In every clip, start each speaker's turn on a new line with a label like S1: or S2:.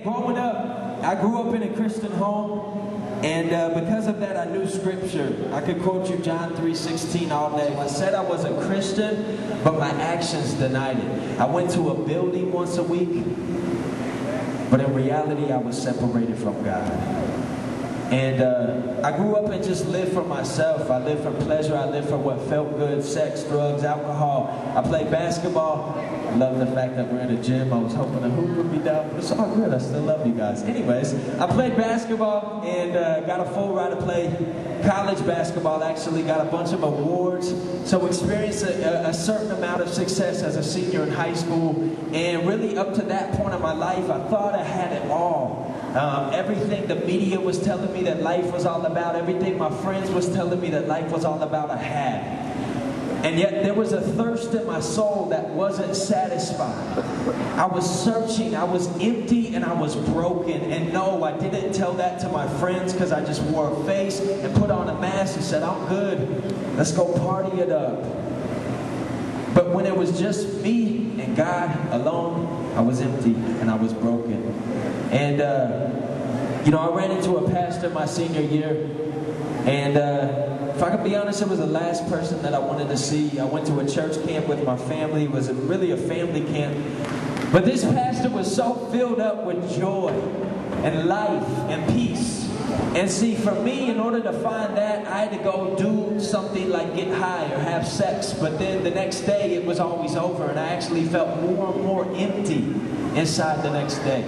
S1: Growing up, I grew up in a Christian home, and because of that, I knew Scripture. I could quote you John 3:16 all day. I said I was a Christian, but my actions denied it. I went to a building once a week, but in reality, I was separated from God. And I grew up and just lived for myself. I lived for pleasure. I lived for what felt good: sex, drugs, alcohol. I played basketball. I love the fact that we're in a gym. I was hoping the hoop would be down, but it's all good. I still love you guys. Anyways, I played basketball and got a full ride to play college basketball. Actually got a bunch of awards. So experienced a certain amount of success as a senior in high school. And really up to that point in my life, I thought I had it all. Everything the media was telling me that life was all about, everything my friends was telling me that life was all about, I had. And yet there was a thirst in my soul that wasn't satisfied. I was searching, I was empty, and I was broken. And no, I didn't tell that to my friends because I just wore a face and put on a mask and said, I'm good, let's go party it up. But when it was just me and God alone, I was empty and I was broken. And, I ran into a pastor my senior year, and if I could be honest, it was the last person that I wanted to see. I went to a church camp with my family. It was really a family camp. But this pastor was so filled up with joy and life and peace. And see, for me, in order to find that, I had to go do something like get high or have sex. But then the next day, it was always over, and I actually felt more and more empty inside the next day.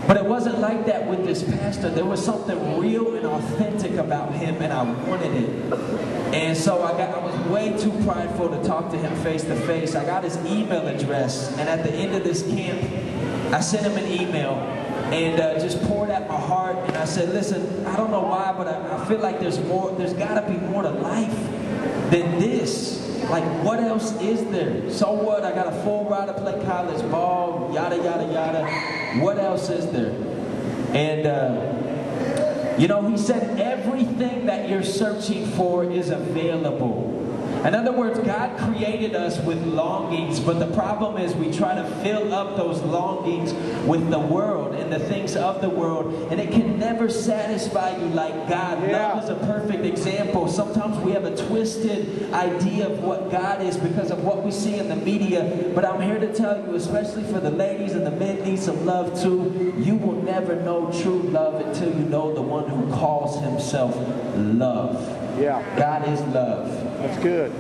S1: But it wasn't like that with this pastor. There was something real and authentic about him, and I wanted it. And so I was way too prideful to talk to him face to face. I got his email address, and at the end of this camp, I sent him an email and just poured out my heart. And I said, listen, I don't know why, but I feel like there's got to be more to life than this. Like, what else is there? So what? I got a full ride to play college ball, yada, yada, yada. What else is there? And, he said everything that you're searching for is available. In other words, God created us with longings, but the problem is we try to fill up those longings with the world and the things of the world, and it can never satisfy you like God.
S2: Yeah.
S1: Love is a perfect example. Sometimes we have a twisted idea of what God is because of what we see in the media, but I'm here to tell you, especially for the ladies and the men need some love too, you will never know true love until you know the one who calls himself love.
S2: Yeah.
S1: God is love.
S2: That's good.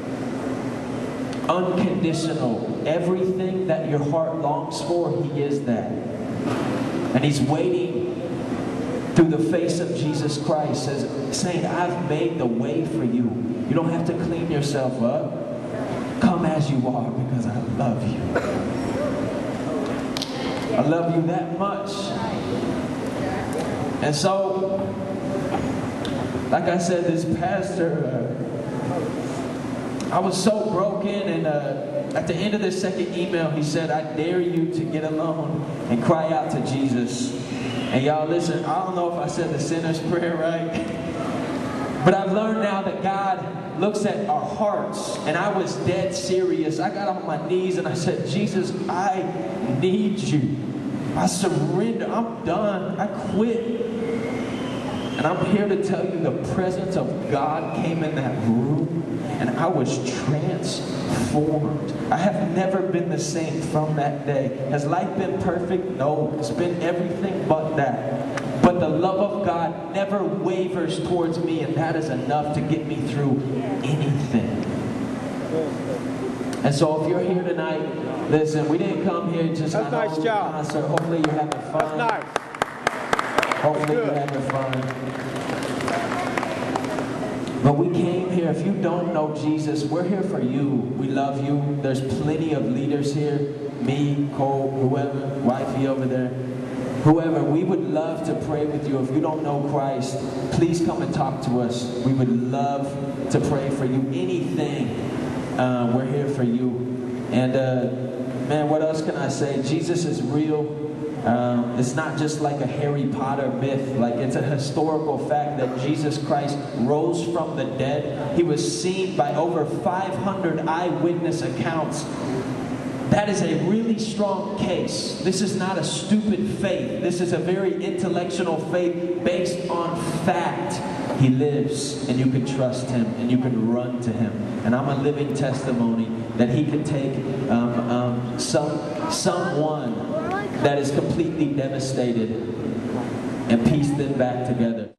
S1: Unconditional. Everything that your heart longs for, he is that. And he's waiting through the face of Jesus Christ, saying, I've made the way for you. You don't have to clean yourself up. Come as you are because I love you. I love you that much. And so, like I said, this pastor, I was so broken, and at the end of the second email, he said, I dare you to get alone and cry out to Jesus. And y'all listen, I don't know if I said the sinner's prayer right, but I've learned now that God looks at our hearts, and I was dead serious. I got on my knees and I said, Jesus, I need you. I surrender. I'm done. I quit. And I'm here to tell you the presence of God came in that room, and I was transformed. I have never been the same from that day. Has life been perfect? No, it's been everything but that. But the love of God never wavers towards me, and that is enough to get me through anything. And so if you're here tonight, listen, we didn't come here just
S2: That's nice job.
S1: Concert. Hopefully you're having fun.
S2: That's nice.
S1: Hopefully you're having fun. But we came here, if you don't know Jesus, we're here for you. We love you. There's plenty of leaders here. Me, Cole, whoever, wifey over there. Whoever, we would love to pray with you. If you don't know Christ, please come and talk to us. We would love to pray for you. Anything, we're here for you. And man, what else can I say? Jesus is real. It's not just like a Harry Potter myth. Like, it's a historical fact that Jesus Christ rose from the dead. He was seen by over 500 eyewitness accounts That is a really strong case. This is not a stupid faith. This is a very intellectual faith based on fact. He lives, and you can trust him, and you can run to him. And I'm a living testimony that he can take someone that is completely devastated and piece them back together.